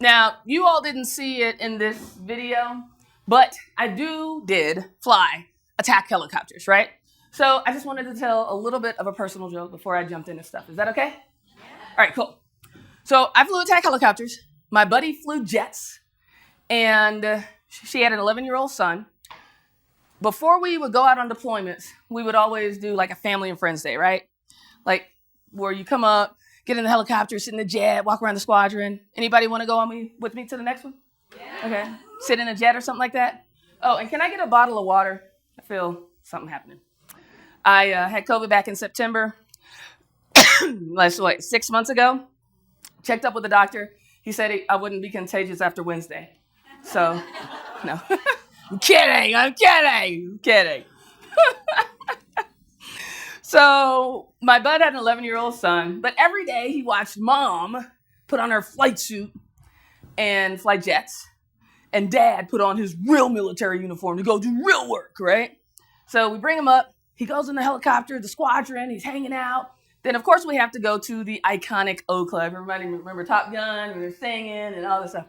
Now, you all didn't see it in this video, but I did fly attack helicopters, right? So I just wanted to tell a little bit of a personal joke before I jumped into stuff. Is that okay? Yeah. All right, cool. So I flew attack helicopters. My buddy flew jets, and she had an 11-year-old son. Before we would go out on deployments, we would always do like a family and friends day, right? Like where you come up, get in the helicopter, sit in the jet, walk around the squadron. Anybody want to go with me to the next one? Yeah. Okay. Sit in a jet or something like that? Oh, and can I get a bottle of water? I feel something happening. I had COVID back in September. Last 6 months ago. Checked up with the doctor. He said I wouldn't be contagious after Wednesday. So, no. I'm kidding. So my bud had an 11-year-old son, but every day he watched mom put on her flight suit and fly jets, and dad put on his real military uniform to go do real work, right? So we bring him up. He goes in the helicopter, the squadron. He's hanging out. Then, of course, we have to go to the iconic O Club. Everybody remember Top Gun, and they're singing and all this stuff.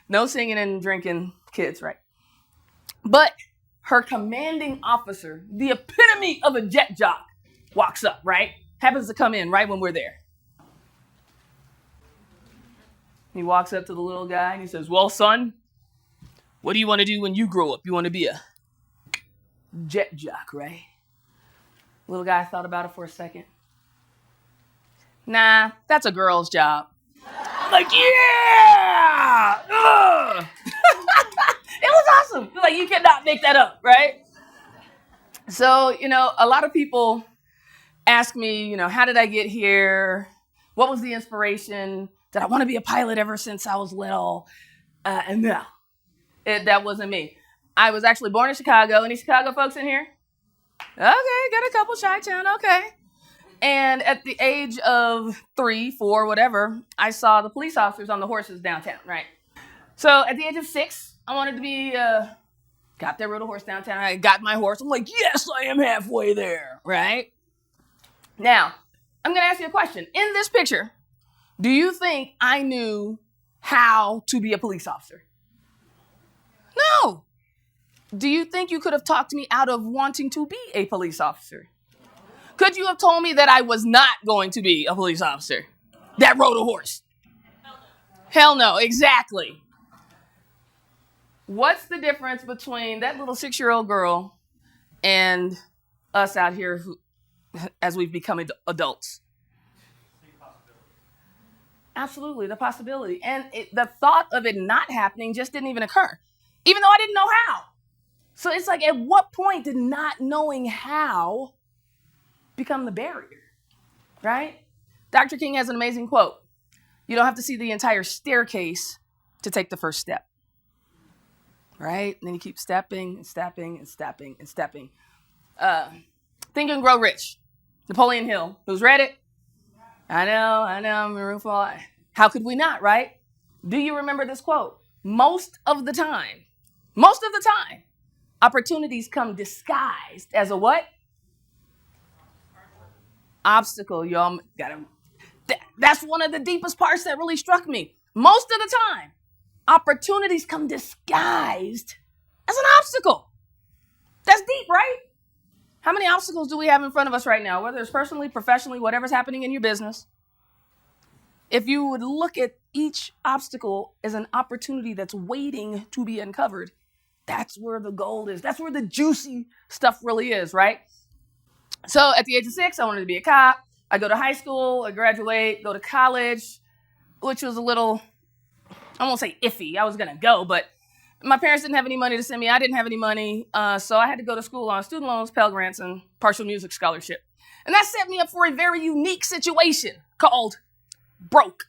No singing and drinking kids, right? But her commanding officer, the epitome of a jet jock, walks up, right? Happens to come in right when we're there. He walks up to the little guy and he says, "Well, son, what do you want to do when you grow up? You want to be a jet jock, right?" Little guy thought about it for a second. "Nah, that's a girl's job." Like, yeah! It was awesome. Like, you cannot make that up, right? So, a lot of people ask me, how did I get here? What was the inspiration? Did I want to be a pilot ever since I was little? And no, that wasn't me. I was actually born in Chicago. Any Chicago folks in here? Okay, got a couple, Chi-town, okay. And at the age of 3, 4, whatever, I saw the police officers on the horses downtown, right? So at the age of 6, I wanted to be, got there, rode a horse downtown. I got my horse. I'm like, yes, I am halfway there, right? Now, I'm going to ask you a question. In this picture, do you think I knew how to be a police officer? No. Do you think you could have talked me out of wanting to be a police officer? Could you have told me that I was not going to be a police officer that rode a horse? Hell no, exactly. What's the difference between that little 6-year-old girl and us out here as we've become adults? Absolutely, the possibility. And the thought of it not happening just didn't even occur, even though I didn't know how. So it's like, at what point did not knowing how become the barrier, right? Dr. King has an amazing quote. You don't have to see the entire staircase to take the first step, right? And then you keep stepping and stepping and stepping and stepping. Think and Grow Rich. Napoleon Hill. Who's read it? I know, Maroon 5. How could we not, right? Do you remember this quote? Most of the time, opportunities come disguised as a what? Obstacle. Y'all got him. That's one of the deepest parts that really struck me. Most of the time, opportunities come disguised as an obstacle. That's deep, right? How many obstacles do we have in front of us right now, whether it's personally, professionally, whatever's happening in your business? If you would look at each obstacle as an opportunity that's waiting to be uncovered, that's where the gold is. That's where the juicy stuff really is, right? So at the age of 6, I wanted to be a cop. I go to high school, I graduate, go to college, which was a little, I won't say iffy. I was going to go, but my parents didn't have any money to send me. I didn't have any money. So I had to go to school on student loans, Pell Grants, and partial music scholarship. And that set me up for a very unique situation called broke.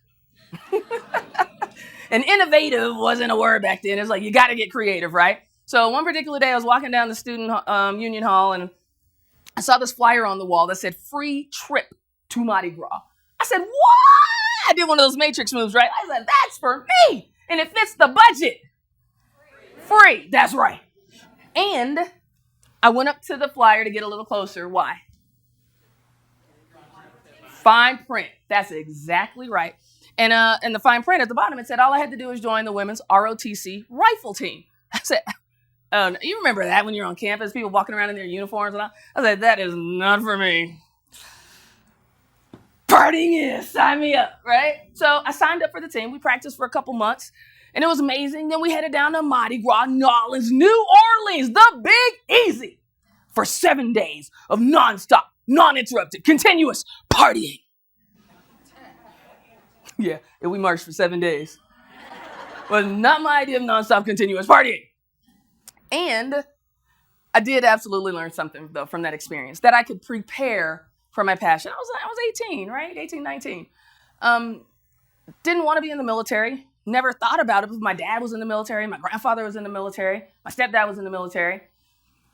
And innovative wasn't a word back then. It's like, you got to get creative, right? So one particular day I was walking down the student union hall and I saw this flyer on the wall that said free trip to Mardi Gras. I said, what? I did one of those Matrix moves, right? I said, that's for me. And it fits the budget. Free. That's right. And I went up to the flyer to get a little closer. Why? Fine print. That's exactly right. And the fine print at the bottom, it said all I had to do was join the women's ROTC rifle team. I said, oh, you remember that when you're on campus, people walking around in their uniforms and all? I said, that is not for me. Partying is, sign me up, right? So I signed up for the team. We practiced for a couple months, and it was amazing. Then we headed down to Mardi Gras, Nolens, New Orleans, the Big Easy, for 7 days of nonstop, non-interrupted, continuous partying. Yeah, and we marched for 7 days. Was not my idea of nonstop, continuous partying. And I did absolutely learn something, though, from that experience, that I could prepare for my passion. I was 18, right? 18, 19. Didn't want to be in the military. Never thought about it, but my dad was in the military. My grandfather was in the military. My stepdad was in the military.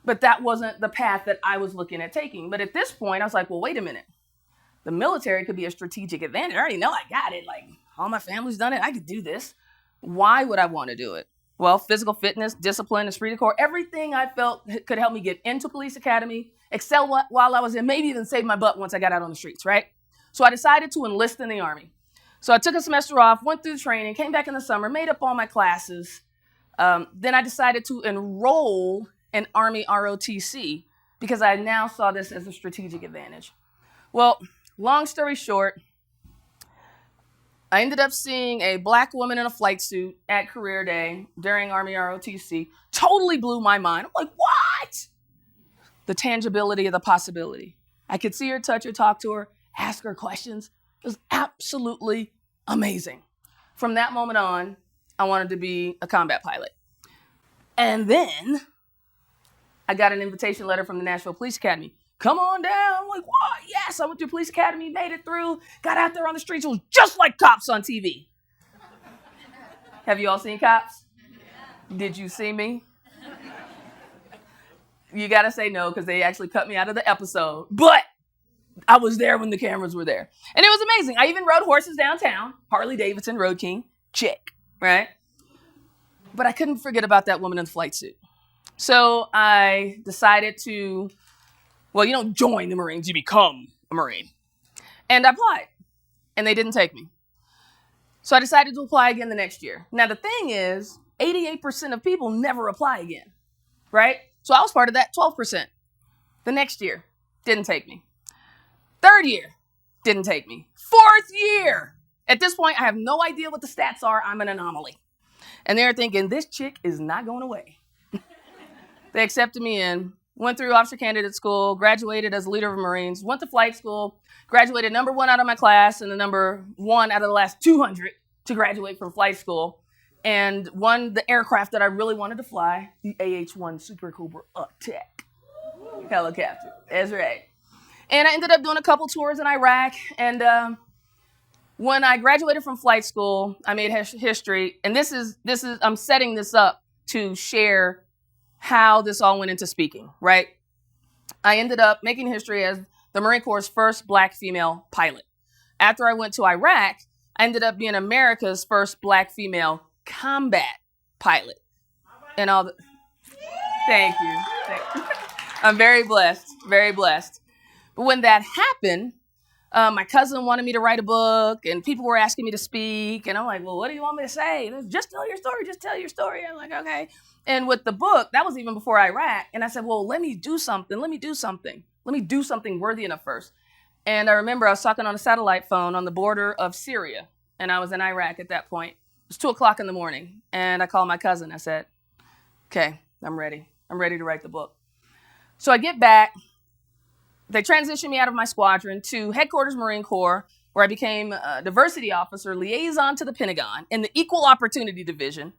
But that wasn't the path that I was looking at taking. But at this point, I was like, well, wait a minute. The military could be a strategic advantage. I already know I got it. Like, all my family's done it. I could do this. Why would I want to do it? Well, physical fitness, discipline, esprit de corps, everything I felt could help me get into police academy, excel while I was in, maybe even save my butt once I got out on the streets, right? So I decided to enlist in the Army. So I took a semester off, went through training, came back in the summer, made up all my classes. Then I decided to enroll in Army ROTC because I now saw this as a strategic advantage. Well, long story short, I ended up seeing a black woman in a flight suit at career day during Army ROTC. Totally blew my mind. I'm like, what? The tangibility of the possibility. I could see her, touch her, talk to her, ask her questions. It was absolutely amazing. From that moment on, I wanted to be a combat pilot. And then I got an invitation letter from the Nashville Police Academy. Come on down. I'm like, what? Yes, I went to police academy, made it through, got out there on the streets. It was just like Cops on TV. Have you all seen Cops? Did you see me? You got to say no because they actually cut me out of the episode. But I was there when the cameras were there. And it was amazing. I even rode horses downtown. Harley Davidson, Road King, chick, right? But I couldn't forget about that woman in the flight suit. So I decided to, well, you don't join the Marines, you become a Marine. And I applied, and they didn't take me. So I decided to apply again the next year. Now, the thing is, 88% of people never apply again, right? So I was part of that 12%. The next year, didn't take me. Third year, didn't take me. Fourth year. At this point, I have no idea what the stats are. I'm an anomaly. And they're thinking, this chick is not going away. They accepted me in, went through officer candidate school, graduated as leader of Marines, went to flight school, graduated number one out of my class and the number one out of the last 200 to graduate from flight school, and won the aircraft that I really wanted to fly, the AH-1 Super Cobra Tech helicopter. That's right. And I ended up doing a couple tours in Iraq, and when I graduated from flight school, I made history, and this is I'm setting this up to share how this all went into speaking, right? I ended up making history as the Marine Corps' first black female pilot. After I went to Iraq, I ended up being America's first black female combat pilot. And all the, thank you. I'm very blessed, very blessed. But when that happened, my cousin wanted me to write a book, and people were asking me to speak. And I'm like, well, what do you want me to say? Just tell your story. Just tell your story. I'm like, okay. And with the book, that was even before Iraq. And I said, well, let me do something. Let me do something worthy enough first. And I remember I was talking on a satellite phone on the border of Syria. And I was in Iraq at that point. It was 2:00 in the morning. And I called my cousin. I said, okay, I'm ready. I'm ready to write the book. So I get back. They transitioned me out of my squadron to Headquarters Marine Corps, where I became a diversity officer, liaison to the Pentagon in the Equal Opportunity Division.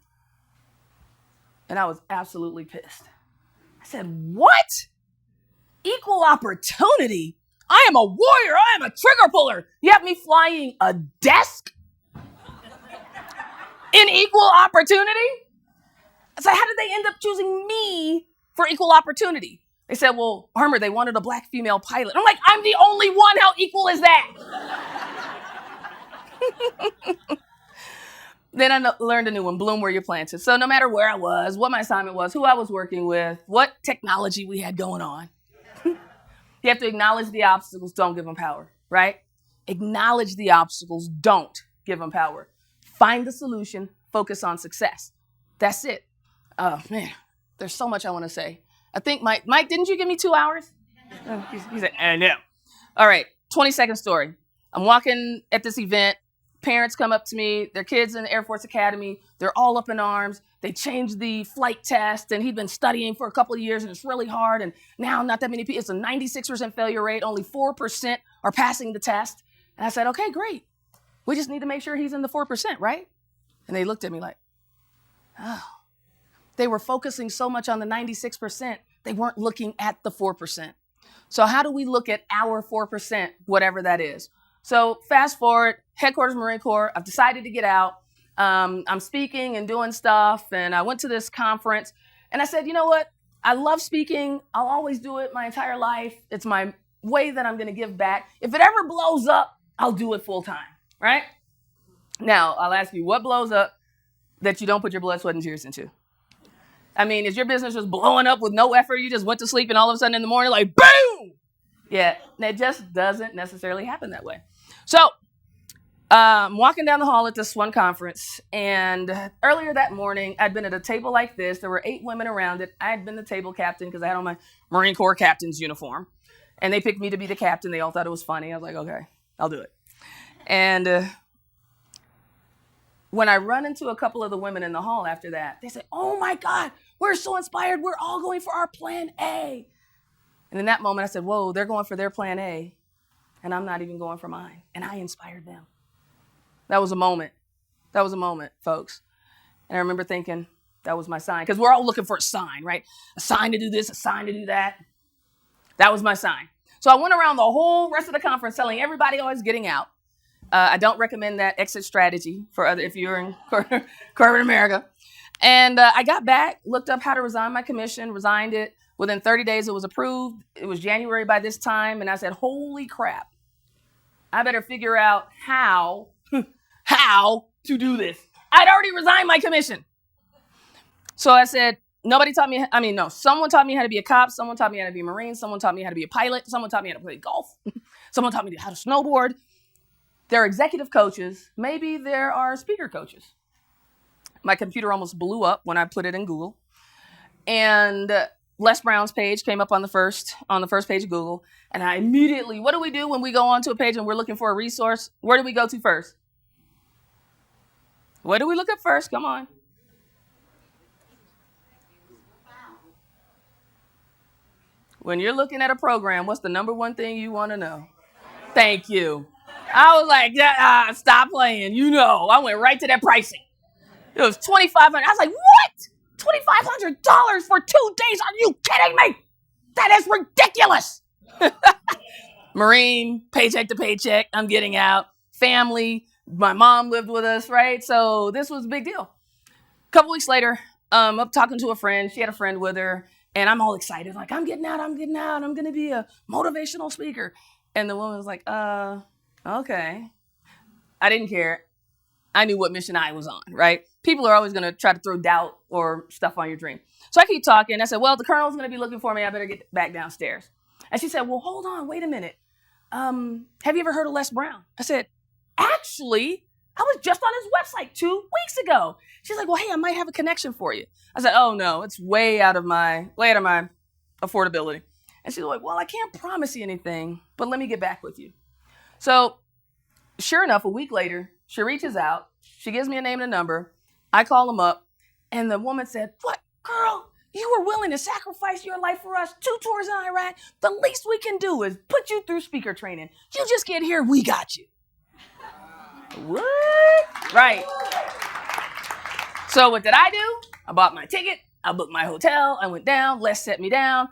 And I was absolutely pissed. I said, what? Equal opportunity? I am a warrior. I am a trigger puller. You have me flying a desk in equal opportunity? So how did they end up choosing me for equal opportunity? They said, well, Armour, they wanted a black female pilot. I'm like, I'm the only one. How equal is that? Then I learned a new one, bloom where you're planted. So no matter where I was, what my assignment was, who I was working with, what technology we had going on, you have to acknowledge the obstacles, don't give them power, right? Acknowledge the obstacles, don't give them power. Find the solution, focus on success. That's it. Oh, man, there's so much I want to say. I think, Mike, didn't you give me 2 hours? Oh, he said, no. All right, 20-second story. I'm walking at this event. Parents come up to me. Their kids in the Air Force Academy. They're all up in arms. They changed the flight test, and he'd been studying for a couple of years, and it's really hard. And now not that many people. It's a 96% failure rate. Only 4% are passing the test. And I said, okay, great. We just need to make sure he's in the 4%, right? And they looked at me like, oh. They were focusing so much on the 96%, they weren't looking at the 4%. So how do we look at our 4%, whatever that is? So fast forward, headquarters Marine Corps, I've decided to get out. I'm speaking and doing stuff, and I went to this conference, and I said, you know what? I love speaking. I'll always do it my entire life. It's my way that I'm going to give back. If it ever blows up, I'll do it full time, right? Now, I'll ask you, what blows up that you don't put your blood, sweat, and tears into? I mean, is your business just blowing up with no effort? You just went to sleep and all of a sudden in the morning, like, boom! Yeah, it just doesn't necessarily happen that way. So I'm walking down the hall at this one conference, and earlier that morning, I'd been at a table like this. There were 8 women around it. I had been the table captain because I had on my Marine Corps captain's uniform, and they picked me to be the captain. They all thought it was funny. I was like, okay, I'll do it. And when I run into a couple of the women in the hall after that, they say, oh my God, we're so inspired. We're all going for our plan A. And in that moment, I said, whoa, they're going for their plan A, and I'm not even going for mine. And I inspired them. That was a moment. That was a moment, folks. And I remember thinking, that was my sign. Because we're all looking for a sign, right? A sign to do this, a sign to do that. That was my sign. So I went around the whole rest of the conference telling everybody I was getting out. I don't recommend that exit strategy for if you're in corporate America. And I got back, looked up how to resign my commission, resigned it. Within 30 days, it was approved. It was January by this time. And I said, holy crap, I better figure out how to do this. I'd already resigned my commission. So I said, someone taught me how to be a cop. Someone taught me how to be a Marine. Someone taught me how to be a pilot. Someone taught me how to play golf. Someone taught me how to snowboard. There are executive coaches. Maybe there are speaker coaches. My computer almost blew up when I put it in Google. And Les Brown's page came up on the first page of Google. And I immediately, what do we do when we go onto a page and we're looking for a resource? Where do we go to first? What do we look at first? Come on. When you're looking at a program, what's the number one thing you want to know? Thank you. I was like, stop playing. I went right to that pricing. It was $2,500. I was like, what? $2,500 for 2 days? Are you kidding me? That is ridiculous. Marine, paycheck to paycheck. I'm getting out. Family. My mom lived with us, right? So this was a big deal. A couple weeks later, I'm up talking to a friend. She had a friend with her. And I'm all excited. Like, I'm getting out. I'm going to be a motivational speaker. And the woman was like, okay. I didn't care. I knew what mission I was on, right? People are always going to try to throw doubt or stuff on your dream. So I keep talking. I said, well, the colonel's going to be looking for me. I better get back downstairs. And she said, well, hold on. Wait a minute. Have you ever heard of Les Brown? I said, actually, I was just on his website 2 weeks ago. She's like, well, hey, I might have a connection for you. I said, oh, no, it's way out of my affordability. And she's like, well, I can't promise you anything, but let me get back with you. So sure enough, a week later, she reaches out. She gives me a name and a number. I call him up. And the woman said, what, girl, you were willing to sacrifice your life for us, 2 tours in Iraq. The least we can do is put you through speaker training. You just get here. We got you. What? Right. So what did I do? I bought my ticket. I booked my hotel. I went down. Les set me down.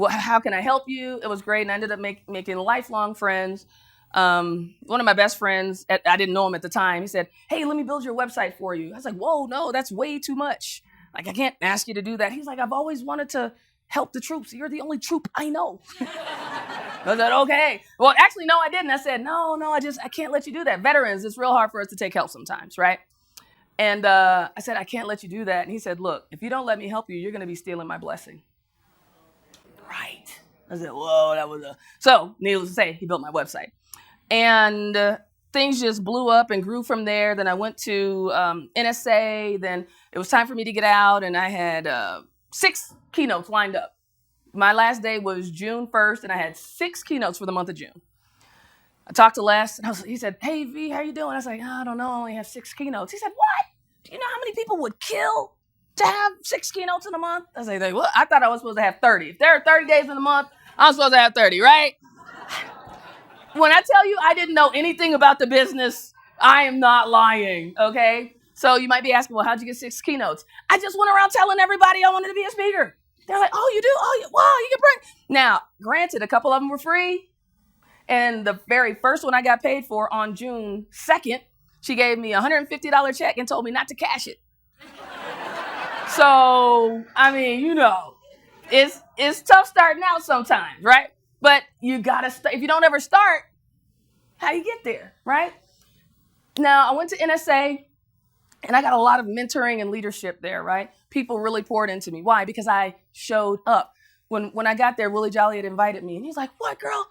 How can I help you? It was great. And I ended up making lifelong friends. One of my best friends, I didn't know him at the time. He said, hey, let me build your website for you. I was like, whoa, no, that's way too much. Like, I can't ask you to do that. He's like, I've always wanted to help the troops. You're the only troop I know. I said, okay. Well, actually, no, I didn't. I said, no, I can't let you do that. Veterans, it's real hard for us to take help sometimes, right? And I said, I can't let you do that. And he said, look, if you don't let me help you, you're going to be stealing my blessing. Right. I said, whoa, that was So, needless to say, he built my website. And things just blew up and grew from there. Then I went to NSA. Then it was time for me to get out, and I had 6 keynotes lined up. My last day was June 1st, and I had 6 keynotes for the month of June. I talked to Les, and he said, "Hey, V, how you doing?" I was like, "I don't know, I only have 6 keynotes." He said, "What? Do you know how many people would kill to have 6 keynotes in a month?" I was like, "What? I thought I was supposed to have 30. If there are 30 days in a month, I'm supposed to have 30, right?" When I tell you I didn't know anything about the business, I am not lying, okay? So you might be asking, well, how'd you get 6 keynotes? I just went around telling everybody I wanted to be a speaker. They're like, "Oh, you do? Oh, wow, you can bring." Now, granted, a couple of them were free. And the very first one I got paid for on June 2nd, she gave me a $150 check and told me not to cash it. So, I mean, it's tough starting out sometimes, right? But you gotta start. If you don't ever start, how do you get there, right? Now, I went to NSA, and I got a lot of mentoring and leadership there, right? People really poured into me. Why? Because I showed up. When I got there, Willie Jolly had invited me, and he's like, "What, girl?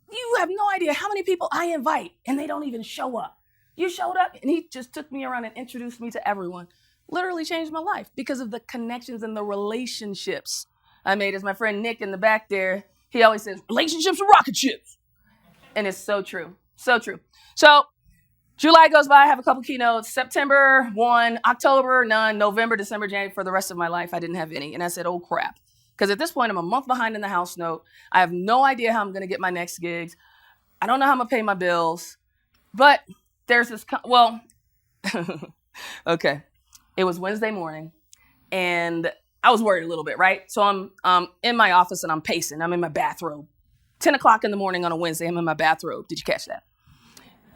You have no idea how many people I invite, and they don't even show up. You showed up," and he just took me around and introduced me to everyone. Literally changed my life because of the connections and the relationships I made. As my friend Nick in the back there, he always says, "Relationships are rocket ships." And it's so true. So true. So July goes by, I have a couple keynotes. September, 1, October, none, November, December, January. For the rest of my life, I didn't have any. And I said, oh, crap. Because at this point, I'm a month behind in the house note. I have no idea how I'm going to get my next gigs. I don't know how I'm going to pay my bills. But there's this, okay. It was Wednesday morning, and I was worried a little bit, right? So I'm in my office, and I'm pacing. I'm in my bathrobe. 10 o'clock in the morning on a Wednesday, I'm in my bathrobe. Did you catch that?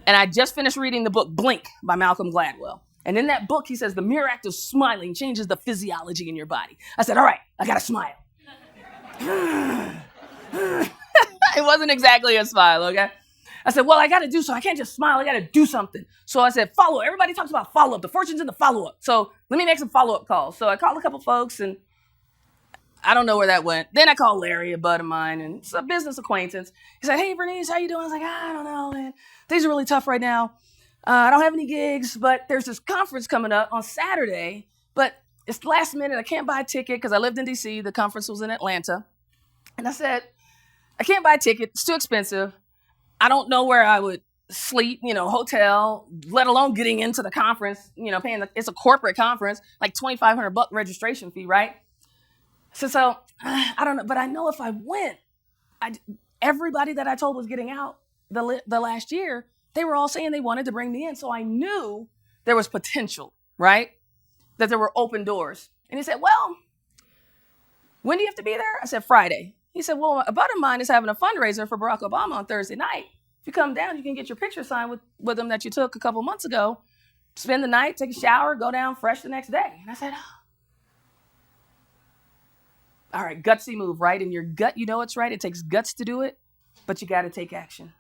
And I just finished reading the book Blink by Malcolm Gladwell. And in that book, he says, the mere act of smiling changes the physiology in your body. I said, all right, I got to smile. It wasn't exactly a smile, okay? I said, well, I got to do so. I can't just smile. I got to do something. So I said, follow. Everybody talks about follow-up. The fortune's in the follow-up. So let me make some follow-up calls. So I called a couple folks, and I don't know where that went. Then I called Larry, a bud of mine, and it's a business acquaintance. He said, hey, Vernice, how you doing? I was like, I don't know, man. Things are really tough right now. I don't have any gigs, but there's this conference coming up on Saturday, but it's last minute. I can't buy a ticket because I lived in D.C. The conference was in Atlanta. And I said, I can't buy a ticket. It's too expensive. I don't know where I would sleep, hotel, let alone getting into the conference, paying it's a corporate conference, like $2,500 registration fee, right? So I don't know, but I know if I went, everybody that I told was getting out the last year, they were all saying they wanted to bring me in. So I knew there was potential, right? That there were open doors. And he said, well, when do you have to be there? I said, Friday. He said, well, a buddy of mine is having a fundraiser for Barack Obama on Thursday night. If you come down, you can get your picture signed with him that you took a couple months ago, spend the night, take a shower, go down fresh the next day. And I said, all right, gutsy move, right? In your gut, you know it's right. It takes guts to do it, but you got to take action.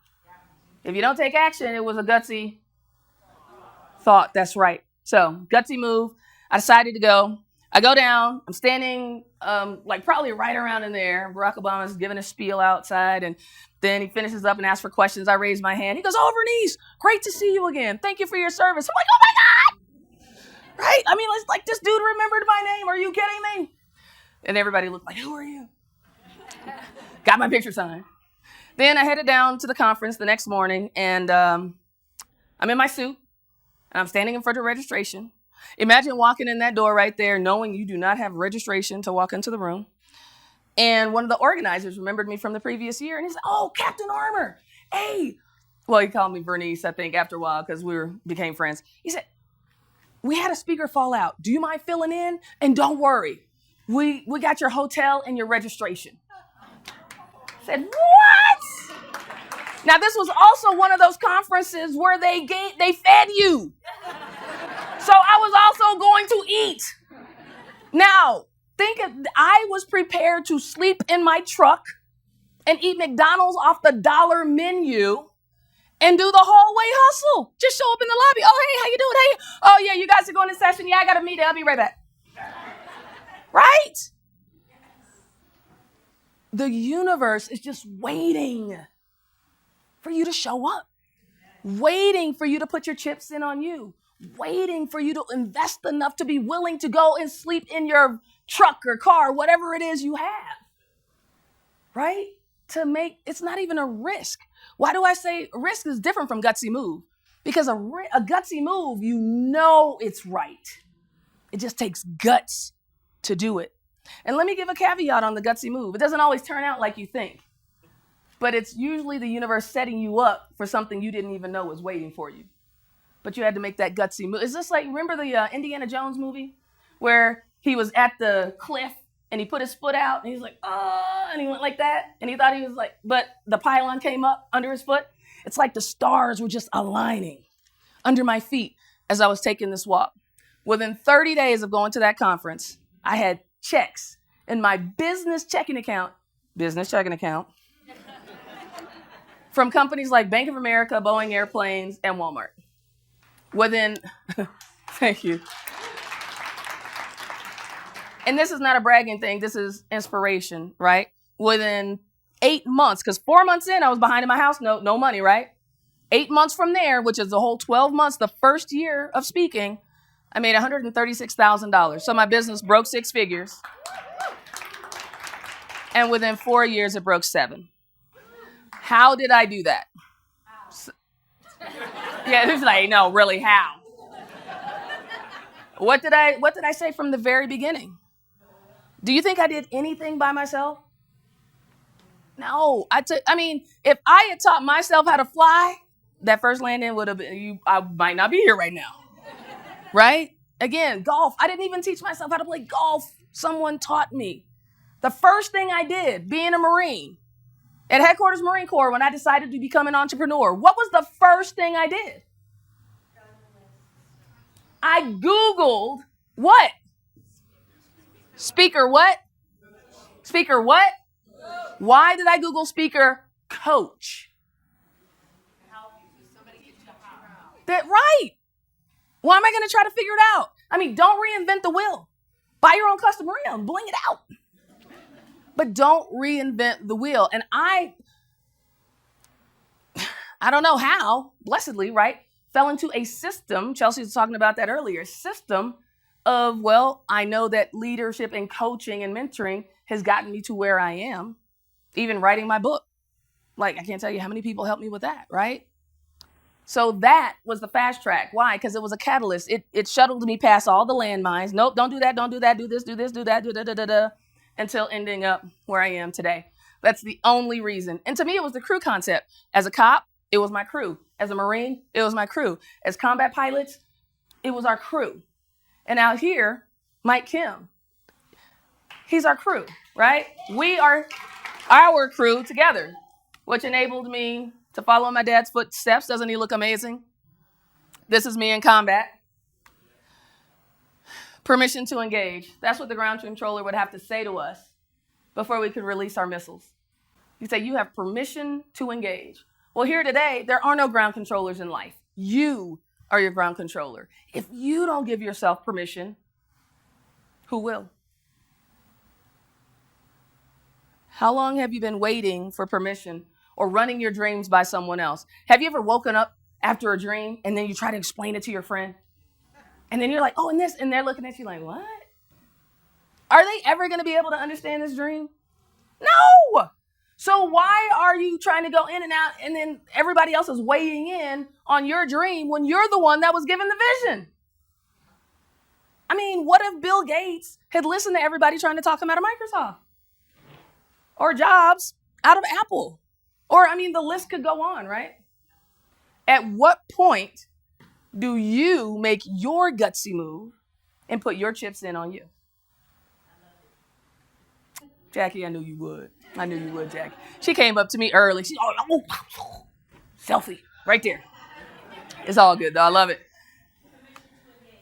If you don't take action, it was a gutsy thought. That's right. So gutsy move. I decided to go. I go down. I'm standing probably right around in there. Barack Obama's giving a spiel outside, and then he finishes up and asks for questions. I raise my hand. He goes, oh, Vernice, great to see you again. Thank you for your service. I'm like, oh, my God. Right? I mean, it's like this dude remembered my name. Are you kidding me? And everybody looked like, who are you? Got my picture signed. Then I headed down to the conference the next morning, and I'm in my suit, and I'm standing in front of registration. Imagine walking in that door right there, knowing you do not have registration to walk into the room. And one of the organizers remembered me from the previous year, and he said, oh, Captain Armour, hey. Well, he called me Vernice, I think, after a while, because became friends. He said, we had a speaker fall out. Do you mind filling in? And don't worry, we got your hotel and your registration. I said, what? Now, this was also one of those conferences where they fed you. So I was also going to eat. Now, I was prepared to sleep in my truck and eat McDonald's off the dollar menu and do the hallway hustle. Just show up in the lobby. Oh, hey, how you doing? Hey, oh, yeah, you guys are going to session. Yeah, I got to meet. I'll be right back. Right? The universe is just waiting for you to show up. waiting for you to put your chips in on you, waiting for you to invest enough to be willing to go and sleep in your truck or car, whatever it is you have, right? It's not even a risk. Why do I say risk is different from gutsy move? Because a gutsy move, you know it's right. It just takes guts to do it. And let me give a caveat on the gutsy move. It doesn't always turn out like you think, but it's usually the universe setting you up for something you didn't even know was waiting for you. But you had to make that gutsy move. Is this like, remember the Indiana Jones movie where he was at the cliff and he put his foot out and he was like, oh, and he went like that. And he thought he was like, but the pylon came up under his foot. It's like the stars were just aligning under my feet as I was taking this walk. Within 30 days of going to that conference, I had checks in my business checking account, from companies like Bank of America, Boeing Airplanes, and Walmart. Thank you. And this is not a bragging thing. This is inspiration, right? Within 8 months, because 4 months in, I was behind in my house, no money, right? 8 months from there, which is the whole 12 months, the first year of speaking, I made $136,000. So my business broke 6 figures. And within 4 years, it broke 7. How did I do that? Yeah, who's like, no, really, how? What did I say from the very beginning? Do you think I did anything by myself? No. If I had taught myself how to fly, that first landing would have been, I might not be here right now. Right? Again, golf. I didn't even teach myself how to play golf. Someone taught me. The first thing I did, being a Marine, at Headquarters Marine Corps, when I decided to become an entrepreneur, what was the first thing I did? I Googled what? Speaker what? Speaker what? Why did I Google speaker coach? That right. Why am I going to try to figure it out? Don't reinvent the wheel. Buy your own custom reel and bling it out. But don't reinvent the wheel. And I don't know how, blessedly, right, fell into a system, Chelsea was talking about that earlier, system of, I know that leadership and coaching and mentoring has gotten me to where I am, even writing my book. I can't tell you how many people helped me with that, right? So that was the fast track. Why? Because it was a catalyst. It shuttled me past all the landmines. Nope, don't do that, do this, do that, do da, until ending up where I am today. That's the only reason. And to me, it was the crew concept. As a cop, it was my crew. As a Marine, it was my crew. As combat pilots, it was our crew. And out here, Mike Kim, he's our crew, right? We are our crew together, which enabled me to follow in my dad's footsteps. Doesn't he look amazing? This is me in combat. Permission to engage. That's what the ground controller would have to say to us before we could release our missiles. You say, you have permission to engage. Well, here today, there are no ground controllers in life. You are your ground controller. If you don't give yourself permission, who will? How long have you been waiting for permission or running your dreams by someone else? Have you ever woken up after a dream and then you try to explain it to your friend? And then you're like, oh, and this, and they're looking at you like, what? Are they ever going to be able to understand this dream? No. So why are you trying to go in and out and then everybody else is weighing in on your dream when you're the one that was given the vision? What if Bill Gates had listened to everybody trying to talk him out of Microsoft? Or Jobs out of Apple? Or, the list could go on, right? At what point do you make your gutsy move and put your chips in on you? Jackie, I knew you would. I knew you would, Jackie. She came up to me early. She, selfie, right there. It's all good, though. I love it.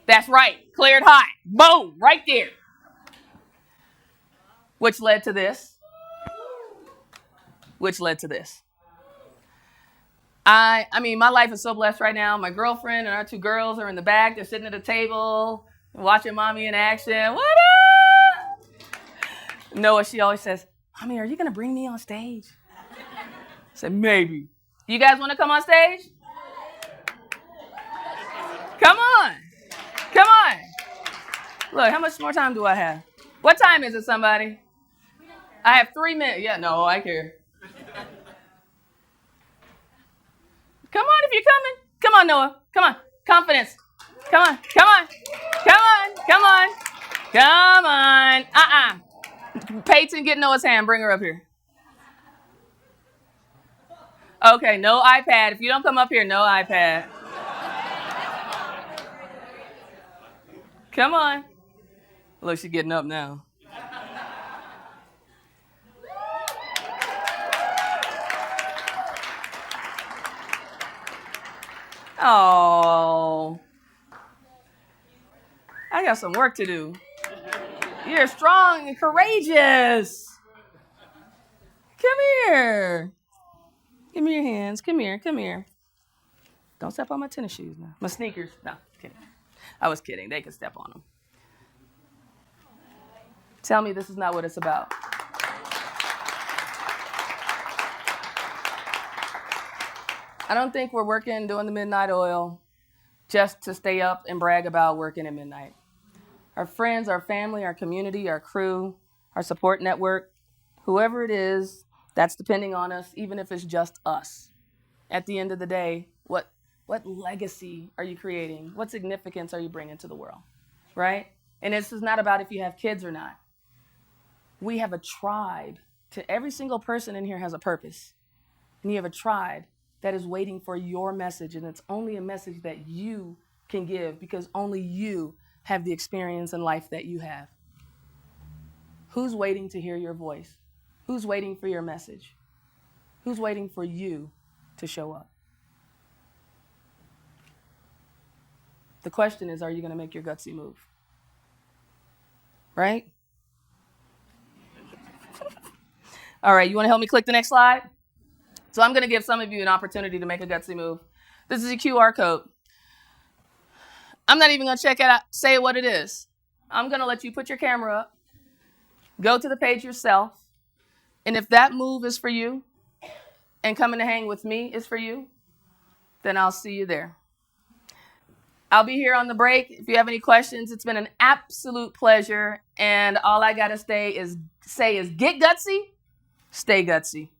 That's right. Cleared hot. Boom, right there. Which led to this. My life is so blessed right now. My girlfriend and our 2 girls are in the back. They're sitting at a table, watching mommy in action. What up? Noah, she always says, Mommy, are you going to bring me on stage? I said, maybe. You guys want to come on stage? Look, how much more time do I have? What time is it, somebody? I have 3 minutes. Yeah, no, I care. Come on if you're coming. Come on, Noah. Come on. Confidence. Come on. Come on. Come on. Come on. Come on. Peyton, get Noah's hand. Bring her up here. Okay, no iPad. If you don't come up here, no iPad. Come on. Look, she's getting up now. Oh, I got some work to do. You're strong and courageous. Come here. Give me your hands. Come here. Come here. Don't step on my tennis shoes now. My sneakers. No, kidding. I was kidding. They could step on them. Tell me this is not what it's about. I don't think we're working, doing the midnight oil just to stay up and brag about working at midnight. Our friends, our family, our community, our crew, our support network, whoever it is that's depending on us, even if it's just us. At the end of the day, what legacy are you creating? What significance are you bringing to the world, right? And this is not about if you have kids or not. We have a tribe. To every single person in here has a purpose. And you have a tribe that is waiting for your message, and it's only a message that you can give because only you have the experience in life that you have. Who's waiting to hear your voice? Who's waiting for your message? Who's waiting for you to show up? The question is, are you going to make your gutsy move? Right? All right, you want to help me click the next slide? So I'm going to give some of you an opportunity to make a gutsy move. This is a QR code. I'm not even going to check it out, say what it is. I'm going to let you put your camera up, go to the page yourself, and if that move is for you and coming to hang with me is for you, then I'll see you there. I'll be here on the break. If you have any questions, it's been an absolute pleasure, and all I got to say is get gutsy, stay gutsy.